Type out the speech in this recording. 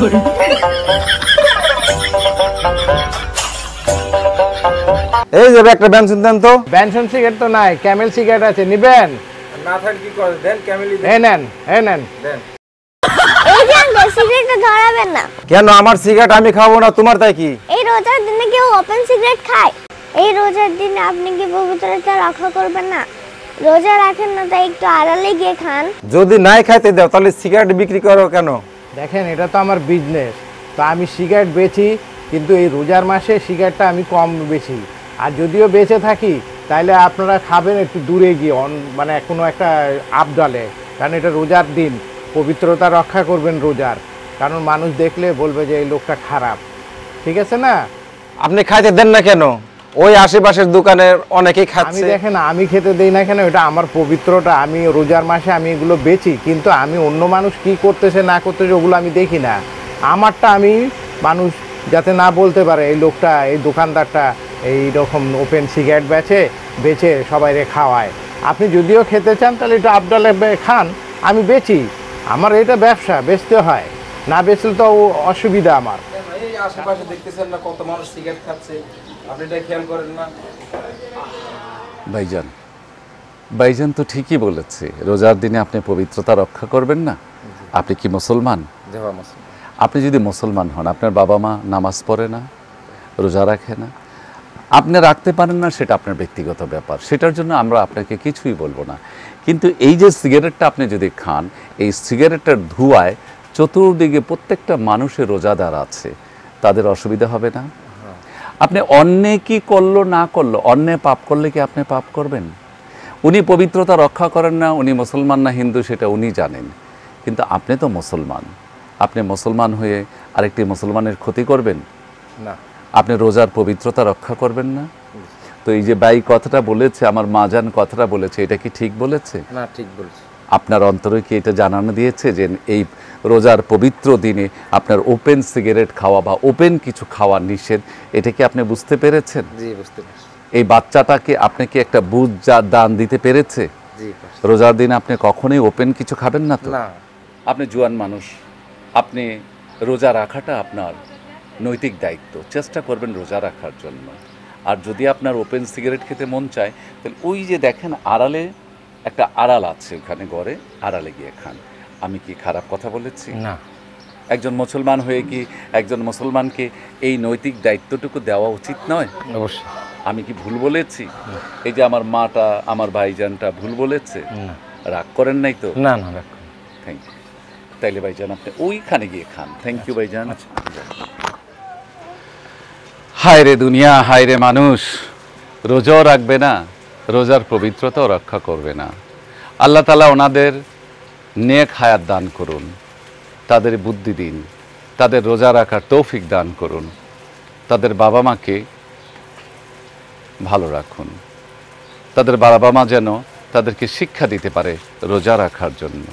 এই যে একটা বেনসন দেন তো। বেনসন সিগারেট তো নাই, ক্যামেল সিগারেট আছে, নিবেন? না থাকলে কি করে দেন, ক্যামেলই দেন। এই নেন, এই নেন। দেন। এই যে আঙ্কেল সিগারেটটা ধরাবেন না। কেন? আমার সিগারেট আমি খাবো না, তোমার তাই কি? এই রোজার দিনে কেউ ওপেন সিগারেট খায়? এই রোজার দিনে আপনি কি পবিত্রতা রক্ষা করবেন না? রোজা রাখেন না, তাই একটু আড়ালে গিয়ে খান। যদি নাই খাইতে দাও তাহলে সিগারেট বিক্রি করো কেন? দেখেন, এটা তো আমার বিজনেস, তো আমি সিগারেট বেচি, কিন্তু এই রোজার মাসে সিগারেটটা আমি কম বেচি। আর যদিও বেঁচে থাকি তাহলে আপনারা খাবেন একটু দূরে গিয়ে, মানে কোনো একটা আবডালে, কারণ এটা রোজার দিন, পবিত্রতা রক্ষা করবেন রোজার, কারণ মানুষ দেখলে বলবে যে এই লোকটা খারাপ, ঠিক আছে না? আপনি খাইতে দেন না কেন? ওই আশেপাশের দোকানের অনেকেই আমি খাচ্ছে। দেখেন, আমি খেতে দেই না কেন, এটা আমার পবিত্রটা, আমি রোজার মাসে আমি এগুলো বেচি, কিন্তু আমি অন্য মানুষ কি করতেছে না করতেছে ওগুলো আমি দেখি না। আমারটা আমি মানুষ যাতে না বলতে পারে এই লোকটা, এই দোকানদারটা এই রকম ওপেন সিগারেট বেচে সবাইরে খাওয়ায়। আপনি যদিও খেতে চান তাহলে একটু আবডালে খান, আমি বেচি, আমার এটা ব্যবসা, বেচতে হয়, না বেচলে তো অসুবিধা আমার। এই আশেপাশে দেখতেছেন না কত মানুষ সিগারেট খাচ্ছে, আপনি এটা খেয়াল করেন না? ভাইজান তো ঠিকই বলেছে, রোজার দিনে আপনি পবিত্রতা রক্ষা করবেন না। আপনি কি মুসলমান? আপনি যদি মুসলমান হন, আপনার বাবা মা নামাজ পড়ে না, রোজা রাখে না, আপনি রাখতে পারেন না, সেটা আপনার ব্যক্তিগত ব্যাপার, সেটার জন্য আমরা আপনাকে কিছুই বলবো না। কিন্তু এই যে সিগারেটটা আপনি যদি খান, এই সিগারেটের ধোঁয়ায় চতুর্দিকে প্রত্যেকটা মানুষের রোজাদার আছে, তাদের অসুবিধা হবে না? আপনি অন্যে কি করলো না করলো, অন্যে পাপ করলে কি আপনি পাপ করবেন? উনি পবিত্রতা রক্ষা করেন না, উনি মুসলমান না হিন্দু সেটা উনি জানেন, কিন্তু আপনি তো মুসলমান, আপনি মুসলমান হয়ে আরেকটি মুসলমানের ক্ষতি করবেন না? আপনি রোজার পবিত্রতা রক্ষা করবেন না? তো এই যে ভাই কথাটা বলেছে, আমার মা জান কথাটা বলেছে, এটা কি ঠিক বলেছে? না, ঠিক বলেছে। আপনার অন্তরে কি এটা জানানো দিয়েছে যে এই রোজার পবিত্র দিনে আপনার ওপেন সিগারেট খাওয়া বা ওপেন কিছু খাওয়া নিষেধ, এটা কি আপনি বুঝতে পেরেছেন? জি, বুঝতে পেরেছি। এই বাচ্চাটাকে আপনি কি একটা বুঝ দান দিতে পেরেছে? জি। রোজার দিনে আপনি কখনোই ওপেন কিছু খাবেন না তো? না। আপনি জোয়ান মানুষ, আপনি রোজা রাখাটা আপনার নৈতিক দায়িত্ব, চেষ্টা করবেন রোজা রাখার জন্য। আর যদি আপনার ওপেন সিগারেট খেতে মন চায় তাহলে ওই যে দেখেন আড়ালে একটা আড়াল আছে, ওখানে ঘরে আড়ালে গিয়ে খান। আমি কি খারাপ কথা বলেছি? না। একজন মুসলমান হয়ে কি একজন মুসলমানকে এই নৈতিক দায়িত্বটুকু দেওয়া উচিত নয়? অবশ্যই। আমি কি ভুল বলেছি? এই যে আমার মাটা, আমার ভাইজানটা ভুল বলেছে? রাগ করেন নাই তো? না, রাগ করেন। Thank you. তাইলে ভাইজান আপনি ওইখানে গিয়ে খান। থ্যাংক ইউ ভাইজান। হায় রে দুনিয়া, হায় রে মানুষ, রোজাও রাখবে না, রোজার পবিত্রতাও রক্ষা করবে না। আল্লাহ তাআলা ওনাদের নেক হায়াত দান করুন, তাদের বুদ্ধি দিন, তাদের রোজা রাখার তৌফিক দান করুন, তাদের বাবা মাকে ভালো রাখুন, তাদের বাবা মা যেন তাদেরকে শিক্ষা দিতে পারে রোজা রাখার জন্য।